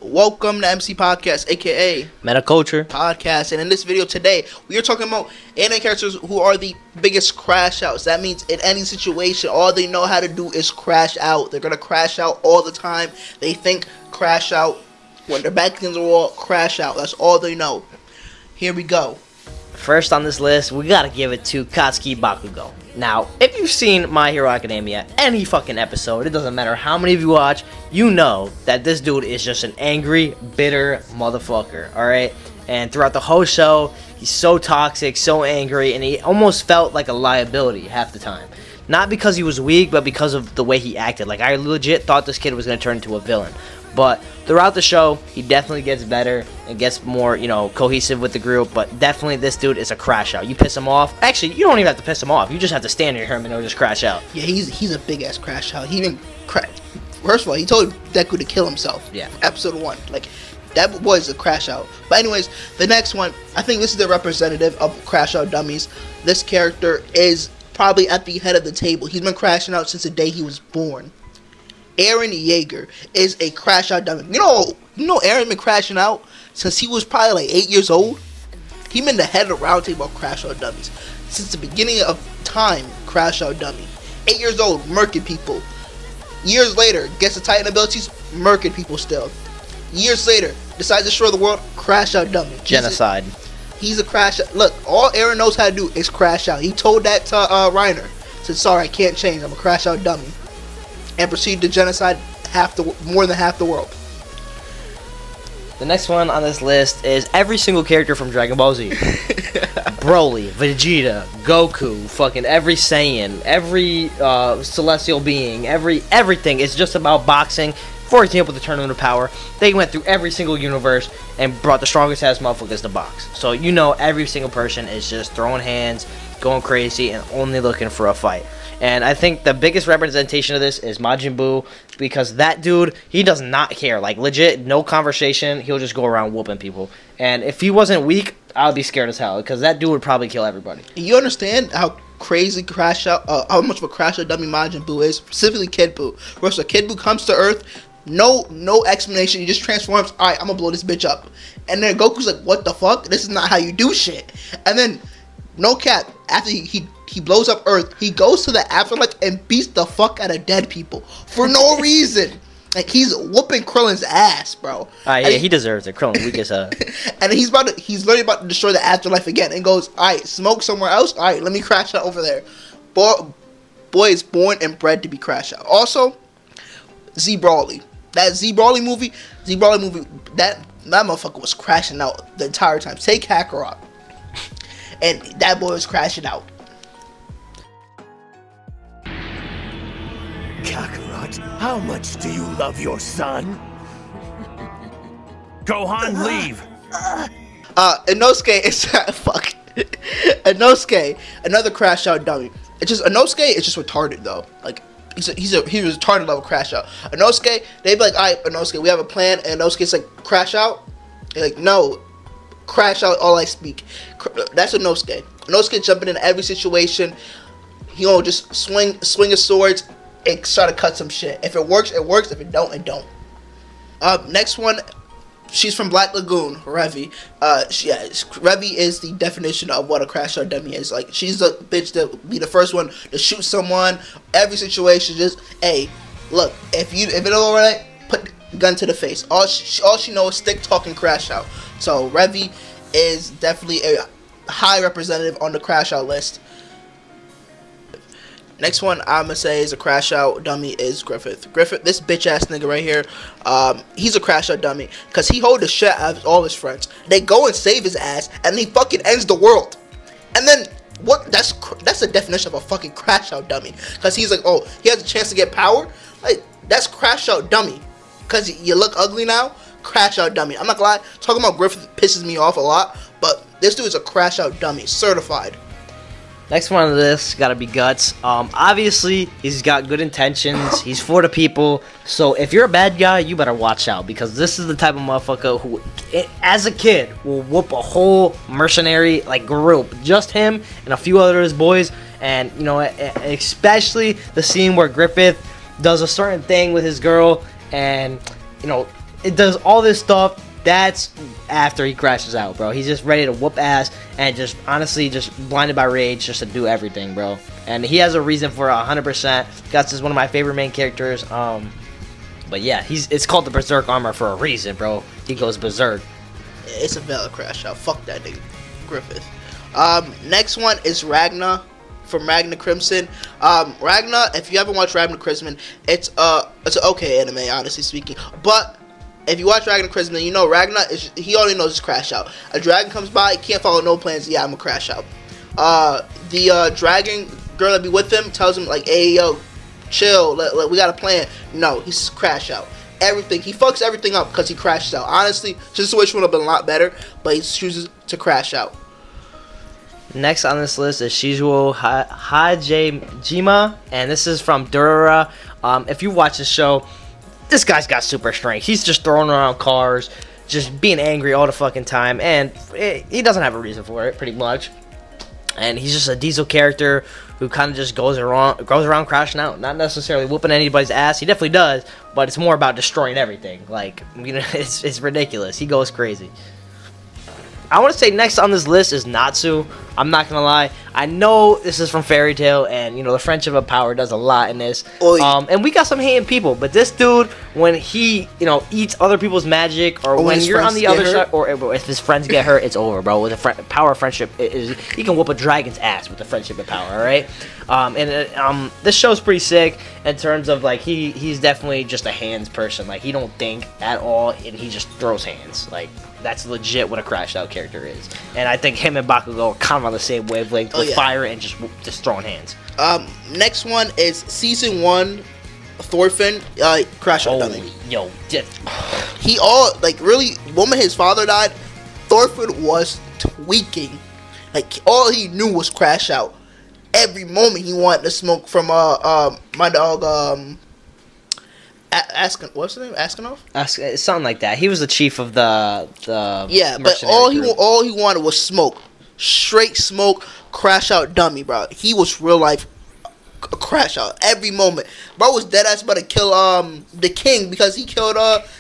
Welcome to MCpodcast, aka Metaculture Podcast, and in this video today, we are talking about anime characters who are the biggest crash outs. That means in any situation, all they know how to do is crash out. They're gonna crash out all the time. They think crash out when their back against the wall, crash out. That's all they know. Here we go. First on this list, we gotta give it to Katsuki Bakugo. Now, if you've seen My Hero Academia, any fucking episode, it doesn't matter how many of you watch, you know that this dude is just an angry, bitter motherfucker, alright? And throughout the whole show, he's so toxic, so angry, and he almost felt like a liability half the time. Not because he was weak, but because of the way he acted. Like, I legit thought this kid was gonna turn into a villain. But throughout the show, he definitely gets better and gets more, cohesive with the group. But definitely this dude is a crash out. You piss him off. Actually, you don't even have to piss him off. You just have to stand near him and he'll just crash out. Yeah, he's a big ass crash out. He even First of all, he told Deku to kill himself. Yeah. Episode 1. Like, that was a crash out. But anyways, the next one, I think this is the representative of crash out dummies. This character is probably at the head of the table. He's been crashing out since the day he was born. Eren Yeager is a crash out dummy. You know Eren been crashing out since he was probably like 8 years old. He been the head of the round table of crash out dummies since the beginning of time. Crash out dummy. 8 years old, murking people. Years later, gets the Titan abilities, murking people still. Years later, decides to destroy the world, crash out dummy. Genocide. He's a crash out. Look, all Eren knows how to do is crash out. He told that to Reiner. Said, sorry, I can't change. I'm a crash out dummy. And proceed to genocide more than half the world. The next one on this list is every single character from Dragon Ball Z. Broly, Vegeta, Goku, fucking every Saiyan, every celestial being, everything is just about boxing. For example, the Tournament of Power, they went through every single universe and brought the strongest ass motherfuckers to box. So every single person is just throwing hands, going crazy, and only looking for a fight. And I think the biggest representation of this is Majin Buu, because that dude, he does not care. Like, legit, no conversation, he'll just go around whooping people. And if he wasn't weak, I would be scared as hell, because that dude would probably kill everybody. You understand how crazy how much of a crash out dummy Majin Buu is? Specifically Kid Buu. First, Kid Buu comes to Earth, no explanation, he just transforms, alright, I'm gonna blow this bitch up. And then Goku's like, what the fuck? This is not how you do shit. And then, no cap, after he blows up Earth, he goes to the afterlife and beats the fuck out of dead people for no reason. Like, he's whooping Krillin's ass, bro. Yeah, he deserves it. Krillin, weak as hell. And he's literally about to destroy the afterlife again, and goes, alright, smoke somewhere else. Alright, let me crash out over there. Boy is born and bred to be crash out. Also, Z Brawly. That Z Brawly movie, that motherfucker was crashing out the entire time. Take Kakarot. And that boy was crashing out. Kakarot, how much do you love your son? Gohan, leave! Inoske is fuck. Inoske, another crash out dummy. Inoske is just retarded though. Like, he's a retarded level crash out. Inoske, they be like, alright, Inoske, we have a plan, and Inosuke's like, crash out? They're like, no. Crash out all I speak. That's Inosuke. Inosuke jumping in every situation. He gonna just swing his swords and try to cut some shit. If it works, it works. If it don't, it don't. Next one, she's from Black Lagoon, Revy. Revy is the definition of what a crash out dummy is. Like, she's the bitch that be the first one to shoot someone. Every situation, just, hey, look, if it don't alright, put the gun to the face. All she knows is stick talking crash out. So Revy is definitely a high representative on the crash out list. Next one I'm gonna say is a crash out dummy is Griffith. Griffith, this bitch ass nigga right here, he's a crash out dummy because he hold the shit out of all his friends. They go and save his ass, and he fucking ends the world. And then what? That's the definition of a fucking crash out dummy. Because he's like, oh, he has a chance to get power. Like, that's crash out dummy. Because you look ugly now. Crash out dummy. I'm not gonna lie, talking about Griffith pisses me off a lot, but this dude is a crash out dummy, certified. Next one on this gotta be Guts. Obviously, he's got good intentions. He's for the people. So if you're a bad guy, you better watch out, because this is the type of motherfucker who, as a kid, will whoop a whole mercenary group, just him and a few other his boys. And especially the scene where Griffith does a certain thing with his girl, and it does all this stuff. That's after he crashes out, bro. He's just ready to whoop ass and just honestly just blinded by rage just to do everything, bro. And he has a reason for 100%. Guts is one of my favorite main characters. But yeah, it's called the Berserk armor for a reason, bro. He goes berserk. It's a valid crash out. Fuck that nigga, Griffith. Next one is Ragna from Ragna Crimson. Ragna, if you haven't watched Ragna Crimson, it's an okay anime, honestly speaking. But if you watch Ragna Crimson, you know Ragna he only knows his crash out. A dragon comes by, he can't follow no plans. Yeah, I'm a crash out. The dragon girl that be with him tells him like, "Hey yo, chill. We got a plan." No, he's crash out. Everything he fucks everything up because he crashes out. Honestly, his situation would have been a lot better, but he chooses to crash out. Next on this list is Shizuo Hajime, and this is from Durara. If you watch the show, this guy's got super strength. He's just throwing around cars, just being angry all the fucking time, and he doesn't have a reason for it, pretty much. And he's just a diesel character who kind of just goes around crashing out, not necessarily whooping anybody's ass. He definitely does, but it's more about destroying everything. Like, you know, it's ridiculous. He goes crazy. I want to say next on this list is Natsu. I'm not gonna lie. I know this is from Fairy Tail, and you know the friendship of power does a lot in this. And we got some hating people, but this dude, when he eats other people's magic, or when you're on the other side, or if his friends get hurt, it's over, bro. With the power of friendship, he can whoop a dragon's ass with the friendship of power. All right. This show's pretty sick in terms of like he's definitely just a hands person. Like he don't think at all, and he just throws hands. Like that's legit what a crashed out character is. And I think him and Bakugo are kind of on the same wavelength with fire and just throwing hands. Next one is season 1, Thorfin, crash out dummy. Yo, he really, when his father died, Thorfin was tweaking. Like all he knew was crash out. Every moment he wanted to smoke from my dog what's his name? Askanov? Something like that. He was the chief of the but all he wanted was smoke. Straight smoke, crash out dummy, bro. He was real life a crash out every moment. Bro was dead ass about to kill the king because he killed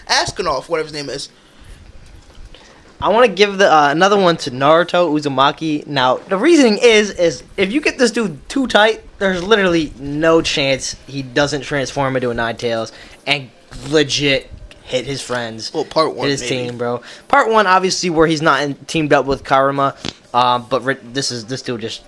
Askanov, whatever his name is. I want to give another one to Naruto Uzumaki. Now, the reasoning is if you get this dude too tight, there's literally no chance he doesn't transform into a Ninetales and legit hit his friends. Well, part 1, hit his team, bro. Part 1, obviously, where he's not teamed up with Karuma. But this dude just...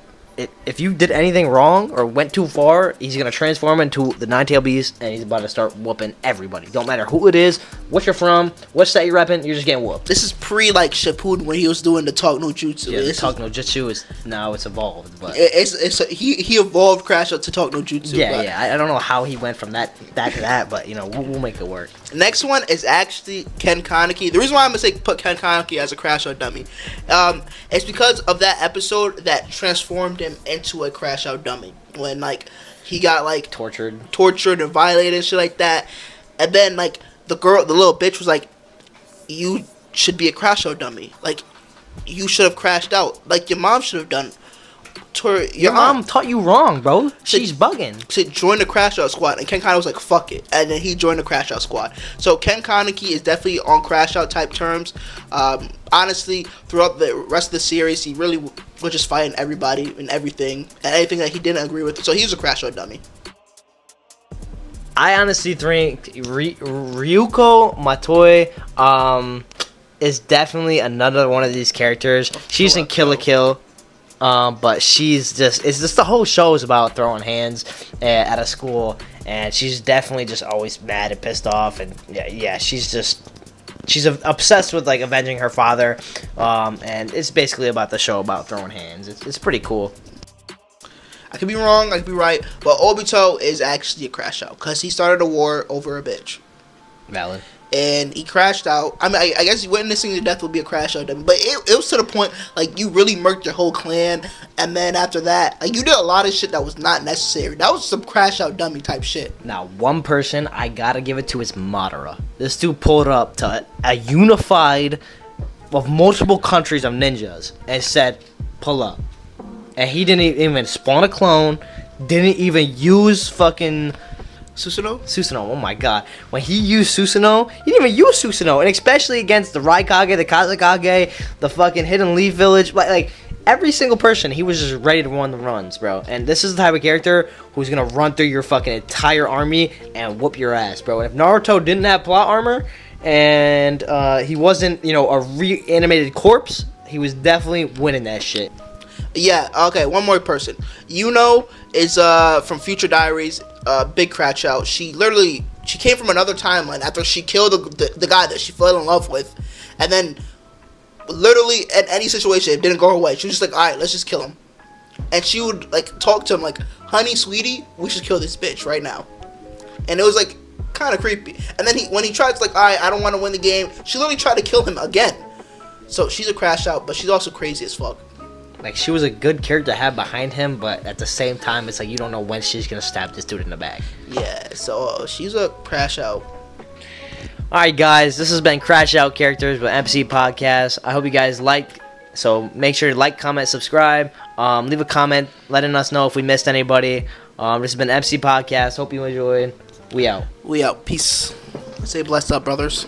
If you did anything wrong or went too far, he's going to transform into the Ninetale Beast, and he's about to start whooping everybody. Don't matter who it is, what you're from, what set you're repping, you're just getting whooped. This is Shippuden when he was doing the Talk No Jutsu. Yeah, the Talk No Jutsu is now it's evolved, but he evolved Crash out to Talk No Jutsu. Yeah. I don't know how he went from that to that, but we'll make it work. Next one is actually Ken Kaneki. The reason why I'm gonna put Ken Kaneki as a crash out dummy, it's because of that episode that transformed him into a crash out dummy when he got tortured and violated and shit like that, and then the little bitch was like, "You should be a crash out dummy. Like you should have crashed out. Like your mom should have done." Your mom taught you wrong, bro. She's bugging. To join the Crash Out squad, and Ken Kaneki was like, "Fuck it," and then he joined the Crash Out squad. So Ken Kaneki is definitely on Crash Out type terms. Honestly, throughout the rest of the series, he really was just fighting everybody and everything, and anything that he didn't agree with. So he's a Crash Out dummy. I honestly think Ryuko Matoi is definitely another one of these characters. She's in Kill la Kill. But it's just the whole show is about throwing hands at a school, and she's definitely just always mad and pissed off, and she's obsessed with avenging her father, and it's basically about the show about throwing hands. It's pretty cool. I could be wrong, I could be right, but Obito is actually a crash out because he started a war over a bitch. Valid. And he crashed out. I mean, I guess witnessing the death would be a crash out, but it was to the point you really murked your whole clan, and then after that, you did a lot of shit that was not necessary. That was some crash out dummy type shit. Now, one person I gotta give it to is Madara. This dude pulled up to a unified of multiple countries of ninjas and said, "Pull up," and he didn't even spawn a clone. Didn't even use fucking Susanoo? Susanoo, oh my god. When he used Susanoo, he didn't even use Susanoo. And especially against the Raikage, the Kazekage, the fucking Hidden Leaf Village. Like every single person, he was just ready to run the runs, bro. And this is the type of character who's gonna run through your fucking entire army and whoop your ass, bro. And if Naruto didn't have plot armor, and he wasn't, you know, a reanimated corpse, he was definitely winning that shit. Yeah, okay, one more person. Yuno is from Future Diaries, big Crashout. She came from another timeline after she killed the guy that she fell in love with. And then, literally, in any situation, it didn't go her way. She was just like, alright, let's just kill him. And she would, like, talk to him like, honey, sweetie, we should kill this bitch right now. And it was, like, kind of creepy. And then when he tried to, like, alright, I don't want to win the game, she literally tried to kill him again. So she's a Crashout, but she's also crazy as fuck. Like, she was a good character to have behind him, but at the same time, it's like you don't know when she's gonna stab this dude in the back. Yeah, so she's a Crashout. Alright, guys, this has been Crashout Characters with MC Podcast. I hope you guys liked, so make sure to like, comment, subscribe. Leave a comment letting us know if we missed anybody. This has been MC Podcast. Hope you enjoyed. We out. We out. Peace. Stay blessed up, brothers.